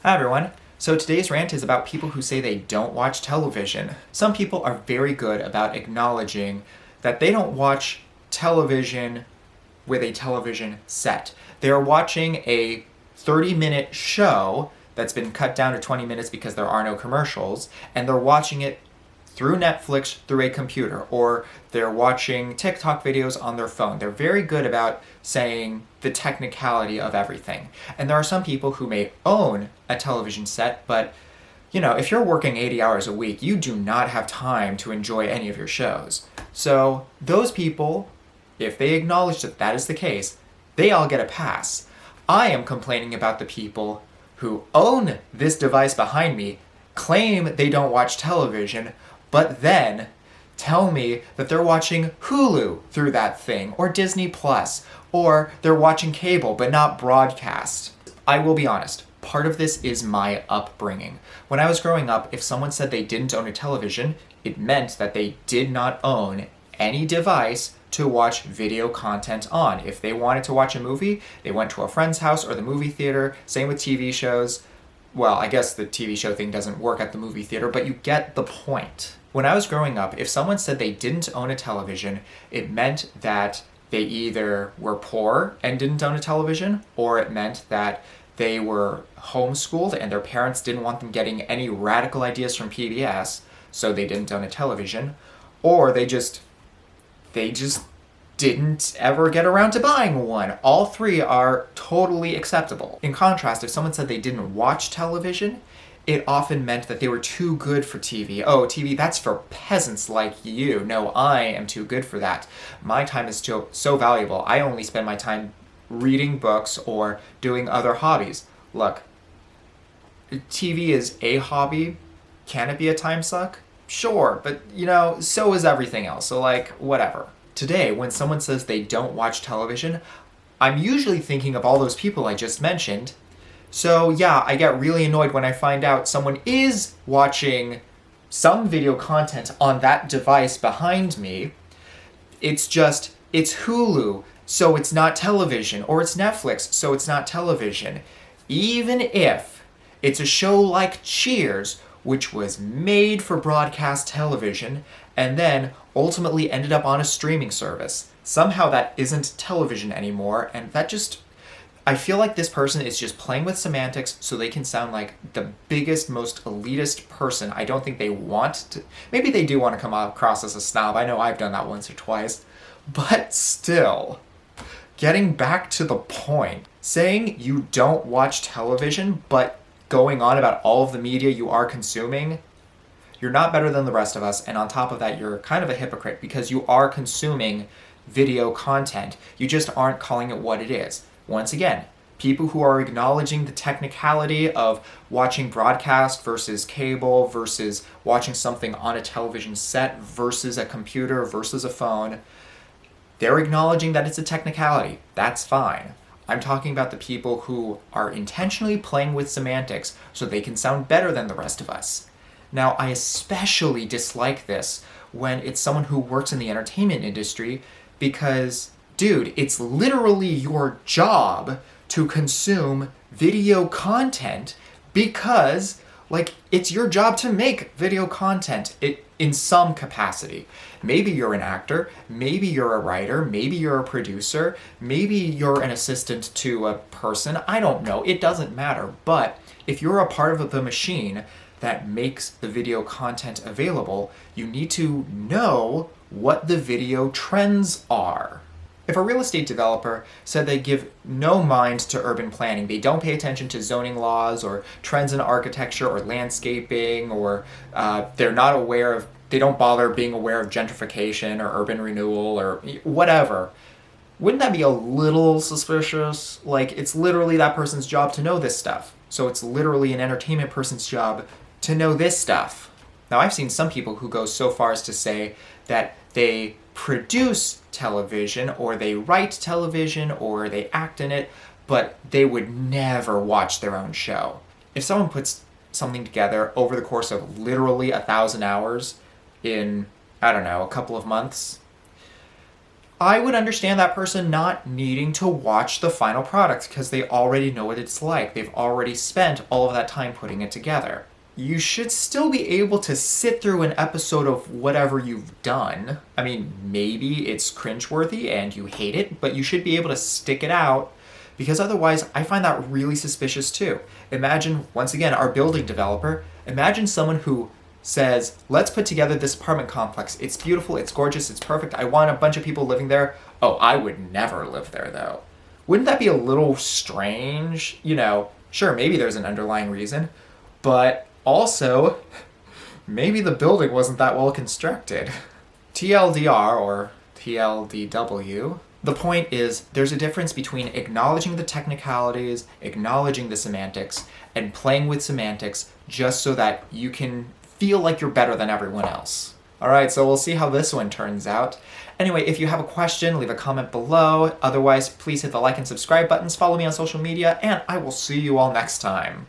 Hi everyone. So today's rant is about people who say they don't watch television. Some people are very good about acknowledging that they don't watch television with a television set. They are watching a 30-minute show that's been cut down to 20 minutes because there are no commercials, and they're watching it through Netflix through a computer, or they're watching TikTok videos on their phone. They're very good about saying the technicality of everything. And there are some people who may own a television set, but if you're working 80 hours a week, you do not have time to enjoy any of your shows. So those people, if they acknowledge that that is the case, they all get a pass. I am complaining about the people who own this device behind me, claim they don't watch television, but then tell me that they're watching Hulu through that thing, or Disney Plus, or they're watching cable but not broadcast. I will be honest, part of this is my upbringing. When I was growing up, if someone said they didn't own a television, it meant that they did not own any device to watch video content on. If they wanted to watch a movie, they went to a friend's house or the movie theater. Same with TV shows. Well, I guess the TV show thing doesn't work at the movie theater, but you get the point. When I was growing up, if someone said they didn't own a television, it meant that they either were poor and didn't own a television, or it meant that they were homeschooled and their parents didn't want them getting any radical ideas from PBS, so they didn't own a television, or they just didn't ever get around to buying one. All three are totally acceptable. In contrast, if someone said they didn't watch television, it often meant that they were too good for TV. Oh, TV, that's for peasants like you. No, I am too good for that. My time is so valuable. I only spend my time reading books or doing other hobbies. Look, TV is a hobby. Can it be a time suck? Sure, but so is everything else. So whatever. Today, when someone says they don't watch television, I'm usually thinking of all those people I just mentioned. So yeah, I get really annoyed when I find out someone is watching some video content on that device behind me. It's Hulu, so it's not television, or it's Netflix, so it's not television. Even if it's a show like Cheers, which was made for broadcast television, and then ultimately ended up on a streaming service. Somehow that isn't television anymore, and I feel like this person is just playing with semantics so they can sound like the biggest, most elitist person. I don't think they want to. Maybe they do want to come across as a snob. I know I've done that once or twice. But still, getting back to the point, saying you don't watch television, but going on about all of the media you are consuming, you're not better than the rest of us, and on top of that, you're kind of a hypocrite because you are consuming video content. You just aren't calling it what it is. Once again, people who are acknowledging the technicality of watching broadcast versus cable versus watching something on a television set versus a computer versus a phone, they're acknowledging that it's a technicality. That's fine. I'm talking about the people who are intentionally playing with semantics so they can sound better than the rest of us. Now, I especially dislike this when it's someone who works in the entertainment industry because, dude, it's literally your job to consume video content because, it's your job to make video content in some capacity. Maybe you're an actor, maybe you're a writer, maybe you're a producer, maybe you're an assistant to a person. I don't know. It doesn't matter. But if you're a part of the machine that makes the video content available, you need to know what the video trends are. If a real estate developer said they give no mind to urban planning, they don't pay attention to zoning laws or trends in architecture or landscaping, or they don't bother being aware of gentrification or urban renewal or whatever, wouldn't that be a little suspicious? It's literally that person's job to know this stuff. So it's literally an entertainment person's job to know this stuff. Now, I've seen some people who go so far as to say that they produce television, or they write television, or they act in it, but they would never watch their own show. If someone puts something together over the course of literally 1,000 hours in, I don't know, a couple of months, I would understand that person not needing to watch the final product because they already know what it's like. They've already spent all of that time putting it together. You should still be able to sit through an episode of whatever you've done. I mean, maybe it's cringeworthy and you hate it, but you should be able to stick it out, because otherwise I find that really suspicious too. Imagine, once again, our building developer, imagine someone who says, let's put together this apartment complex. It's beautiful, it's gorgeous, it's perfect. I want a bunch of people living there. Oh, I would never live there though. Wouldn't that be a little strange? You know, sure, maybe there's an underlying reason, but also, maybe the building wasn't that well constructed. TLDR, or TLDW, the point is there's a difference between acknowledging the technicalities, acknowledging the semantics, and playing with semantics just so that you can feel like you're better than everyone else. Alright, so we'll see how this one turns out. Anyway, if you have a question, leave a comment below. Otherwise, please hit the like and subscribe buttons, follow me on social media, and I will see you all next time.